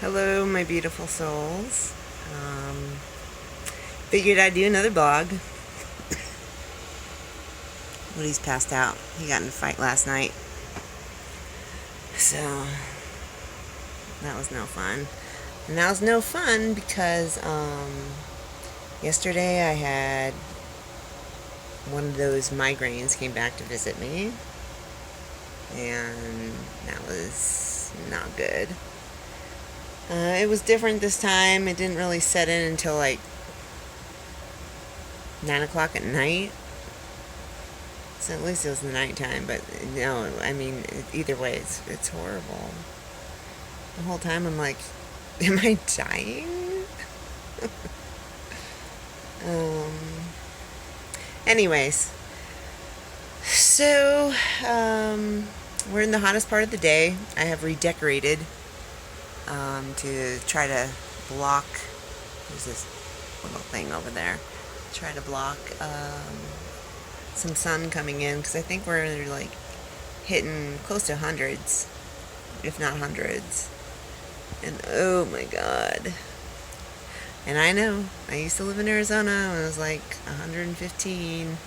Hello, my beautiful souls. Figured I'd do another blog. Woody's passed out. He got in a fight last night. So, that was no fun. And that was no fun because yesterday I had one of those migraines came back to visit me. And that was not good. It was different this time. It didn't really set in until like 9 o'clock at night. So at least it was the nighttime. But no, I mean, either way, it's horrible. The whole time I'm like, am I dying? Anyways. So, we're in the hottest part of the day. I have redecorated to try to block, there's this little thing over there, try to block some sun coming in, because I think we're like hitting close to hundreds, if not hundreds. And oh my god. And I know, I used to live in Arizona when it was like 115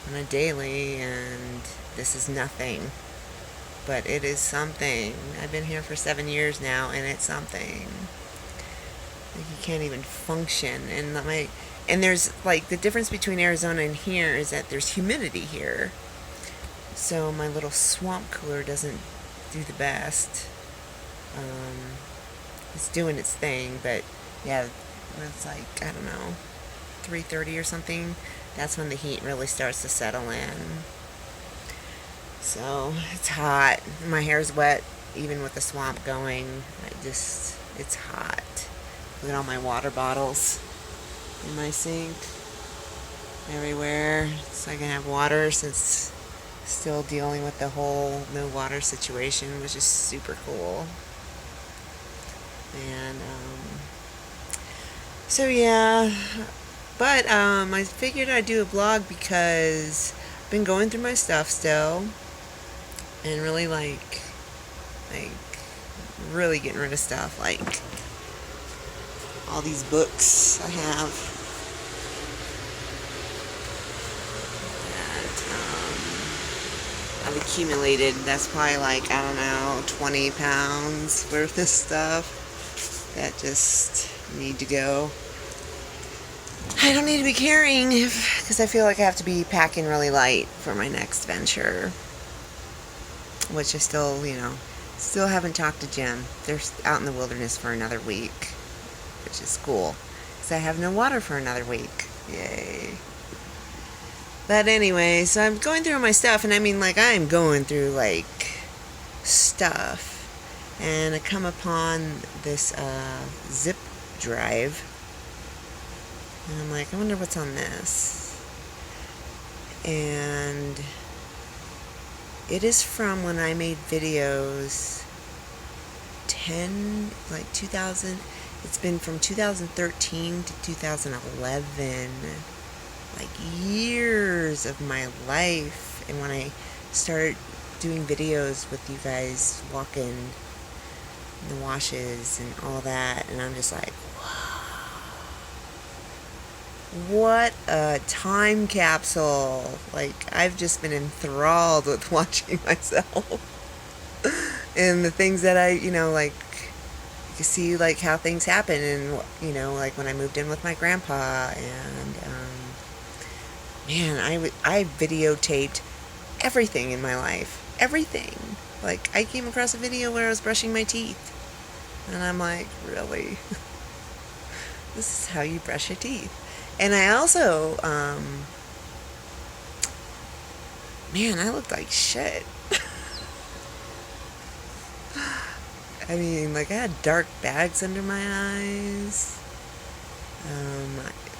on a daily, and this is nothing. But it is something. I've been here for 7 years now, and it's something. Like, you can't even function. And there's like the difference between Arizona and here is that there's humidity here. So my little swamp cooler doesn't do the best. It's doing its thing, but yeah, when it's like, I don't know, 3:30 or something, that's when the heat really starts to settle in. So it's hot. My hair's wet, even with the swamp going. It's hot. Look at all my water bottles in my sink everywhere, so I can have water, since still dealing with the whole no water situation, which is super cool. And so yeah, but I figured I'd do a blog because I've been going through my stuff still, and really like really getting rid of stuff, like all these books I have that I've accumulated. That's probably like, I don't know, 20 pounds worth of stuff that just need to go. I don't need to be carrying, because I feel like I have to be packing really light for my next venture, which I still haven't talked to Jim. They're out in the wilderness for another week, which is cool, because I have no water for another week. Yay. But anyway, so I'm going through my stuff, and I mean, like, I'm going through, like, stuff, and I come upon this zip drive, and I'm like, I wonder what's on this. And it is from when I made videos 2000, it's been from 2013 to 2011, like years of my life. And when I started doing videos with you guys walking in the washes and all that, and I'm just like, what a time capsule. Like, I've just been enthralled with watching myself and the things that I, like, you see, like, how things happen. And, like when I moved in with my grandpa, and man, I videotaped everything in my life. Everything. Like, I came across a video where I was brushing my teeth, and I'm like, really? This is how you brush your teeth. And I also, man, I looked like shit. I mean, like, I had dark bags under my eyes.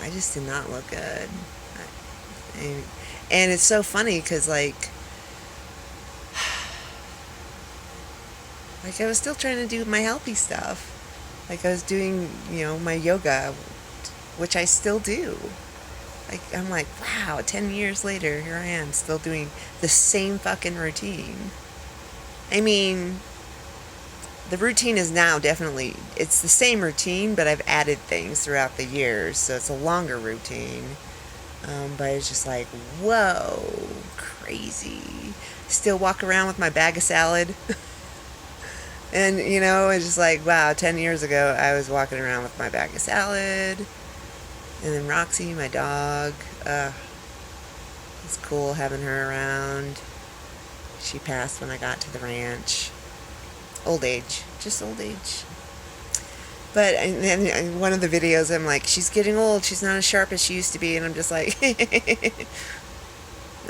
I just did not look good. And it's so funny, because, like, I was still trying to do my healthy stuff. Like, I was doing, my yoga, which I still do. Like, I'm like, wow, 10 years later, here I am, still doing the same fucking routine. I mean, the routine is now definitely, it's the same routine, but I've added things throughout the years, so it's a longer routine. But it's just like, whoa, crazy. Still walk around with my bag of salad. And, it's just like, wow, 10 years ago, I was walking around with my bag of salad. And then Roxy, my dog, it's cool having her around. She passed when I got to the ranch. Old age, just old age. But and then in one of the videos, I'm like, she's getting old. She's not as sharp as she used to be. And I'm just like, that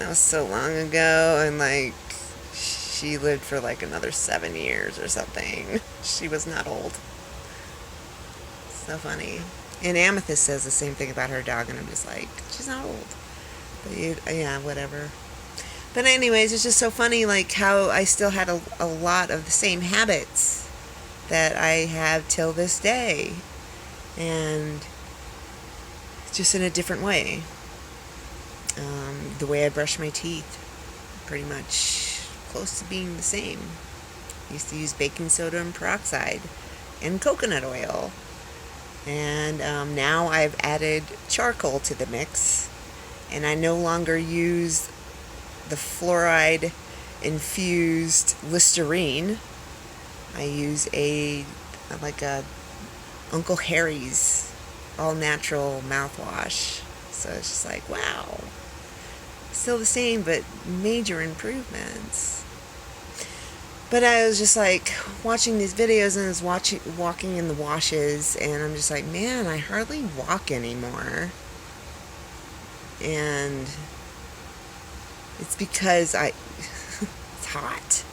was so long ago. And like, she lived for like another 7 years or something. She was not old. So funny. And Amethyst says the same thing about her dog. And I'm just like, she's not old. But yeah, whatever. But anyways, it's just so funny, like how I still had a lot of the same habits that I have till this day, and just in a different way. The way I brush my teeth, pretty much close to being the same. I used to use baking soda and peroxide and coconut oil, and now I've added charcoal to the mix, and I no longer use the fluoride infused Listerine. I use a Uncle Harry's all natural mouthwash. So it's just like, wow, still the same, but major improvements. But I was just like watching these videos, and I was walking in the washes, and I'm just like, man, I hardly walk anymore. And it's because it's hot.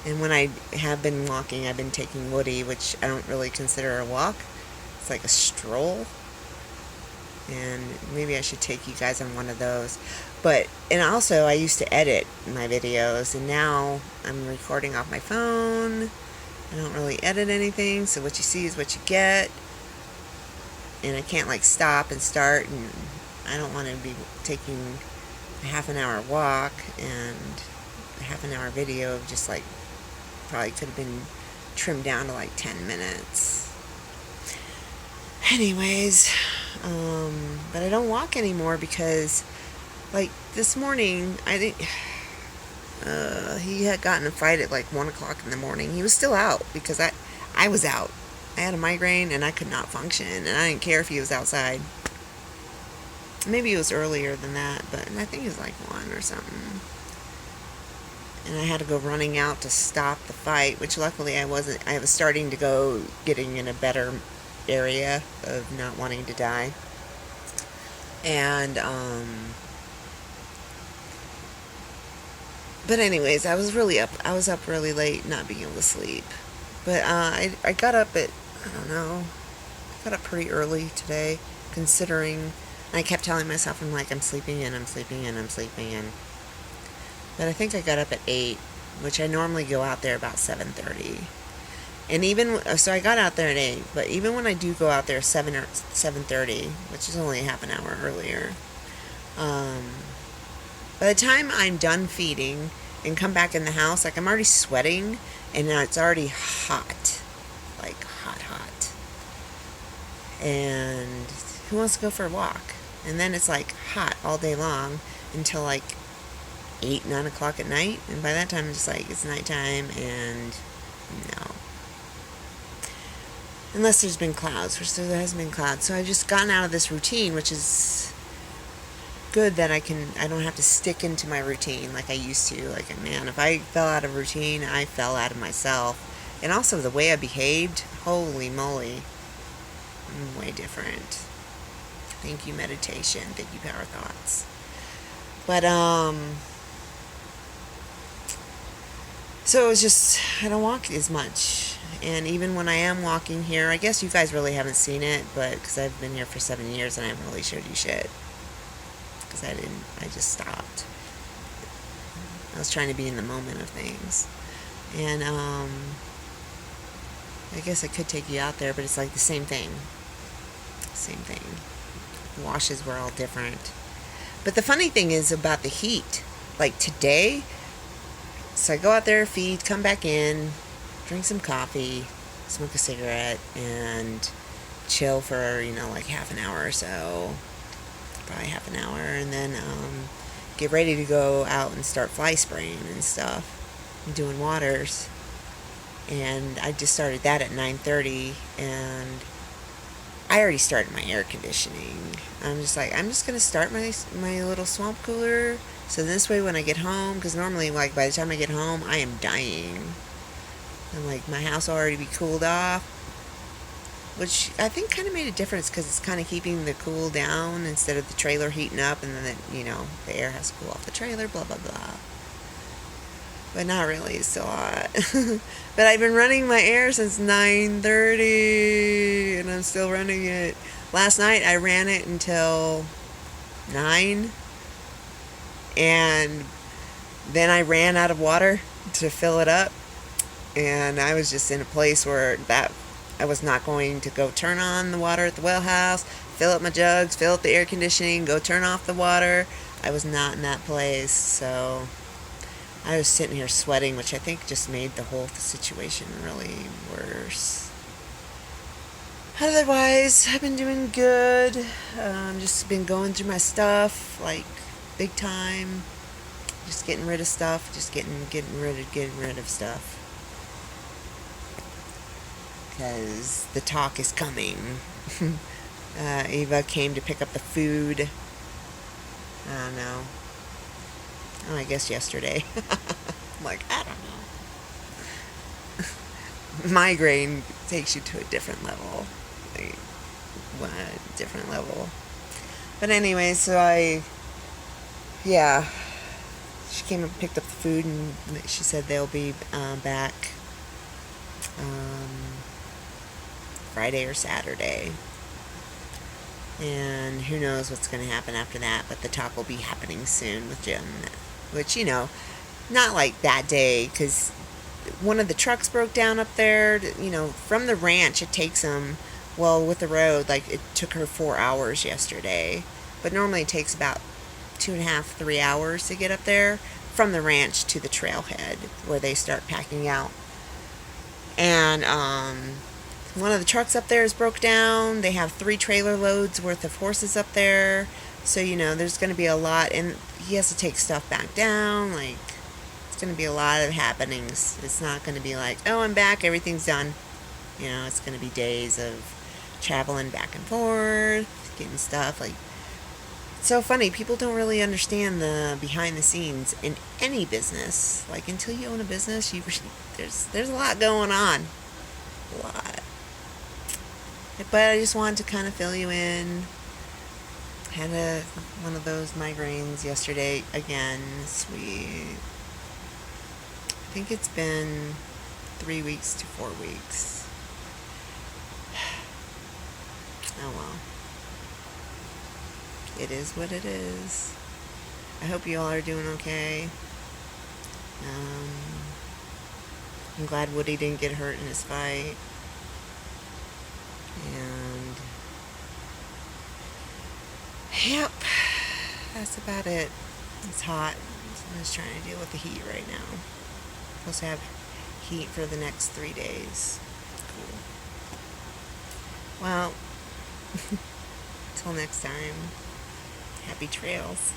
And when I have been walking, I've been taking Woody, which I don't really consider a walk. It's like a stroll. And maybe I should take you guys on one of those. And also, I used to edit my videos, and now I'm recording off my phone. I don't really edit anything, so what you see is what you get. And I can't like stop and start, and I don't want to be taking a half an hour walk and a half an hour video of just like, probably could have been trimmed down to like 10 minutes. Anyways, but I don't walk anymore because like this morning, I think he had gotten a fight at like 1 o'clock in the morning. He was still out because I was out. I had a migraine and I could not function, and I didn't care if he was outside. Maybe it was earlier than that, but I think it was like 1 or something. And I had to go running out to stop the fight, which luckily I wasn't. I was starting to go getting in a better area of not wanting to die. And, but anyways, I was up really late, not being able to sleep. But I got up at, I don't know, I got up pretty early today, considering. And I kept telling myself, I'm sleeping in. But I think I got up at 8, which I normally go out there about 7:30. And so I got out there at 8, but even when I do go out there 7 or 7:30, which is only a half an hour earlier, by the time I'm done feeding and come back in the house, like I'm already sweating, and now it's already hot, like hot. And who wants to go for a walk? And then it's like hot all day long until like 8, 9 o'clock at night. And by that time, it's nighttime, and no. Unless there's been clouds, which there has been clouds. So I've just gotten out of this routine, which is good that I don't have to stick into my routine like I used to. Like, man, if I fell out of routine, I fell out of myself. And also the way I behaved, holy moly, I'm way different. Thank you, meditation. Thank you, Power Thoughts. But, so it's just, I don't walk as much. And even when I am walking here, I guess you guys really haven't seen it, but because I've been here for 7 years and I haven't really showed you shit. Because I just stopped. I was trying to be in the moment of things. And, I guess I could take you out there, but it's like the same thing. Same thing. Washes were all different. But the funny thing is about the heat. Like today, so I go out there, feed, come back in, drink some coffee, smoke a cigarette, and chill for, like half an hour or so. Probably half an hour, and then get ready to go out and start fly spraying and stuff. And doing waters. And I just started that at 9:30, and I already started my air conditioning. I'm just going to start my little swamp cooler, so this way when I get home, because normally, like, by the time I get home, I am dying. And, like, my house will already be cooled off, which I think kind of made a difference, because it's kind of keeping the cool down instead of the trailer heating up, and then, the air has to cool off the trailer, blah, blah, blah. But not really, it's still hot. But I've been running my air since 9:30, and I'm still running it. Last night I ran it until 9, and then I ran out of water to fill it up, and I was just in a place where that I was not going to go turn on the water at the well house, fill up my jugs, fill up the air conditioning, go turn off the water. I was not in that place, so I was sitting here sweating, which I think just made the whole situation really worse. Otherwise, I've been doing good. Just been going through my stuff, like, big time. Just getting rid of stuff. Just getting rid of stuff. Because the talk is coming. Eva came to pick up the food. I don't know. Oh, I guess yesterday. I'm like, I don't know. Migraine takes you to a different level. Like, what? Different level. But anyway, so she came and picked up the food, and she said they'll be back Friday or Saturday. And who knows what's going to happen after that, but the talk will be happening soon with Jim. Which, not like that day, because one of the trucks broke down up there. From the ranch, it takes them, with the road, like, it took her 4 hours yesterday. But normally it takes about 2.5, 3 hours to get up there from the ranch to the trailhead where they start packing out. And one of the trucks up there is broke down. They have 3 trailer loads worth of horses up there. So, there's going to be a lot, and he has to take stuff back down. Like, it's going to be a lot of happenings. It's not going to be like, oh, I'm back, everything's done. It's going to be days of traveling back and forth, getting stuff. Like, it's so funny. People don't really understand the behind the scenes in any business. Like, until you own a business, there's a lot going on. A lot. But I just wanted to kind of fill you in. Had one of those migraines yesterday again. Sweet. I think it's been 3 weeks to 4 weeks. Oh well. It is what it is. I hope you all are doing okay. I'm glad Woody didn't get hurt in his fight. And yep, that's about it. It's hot, so I'm just trying to deal with the heat right now. Supposed to have heat for the next 3 days. Cool. Well, until next time, happy trails.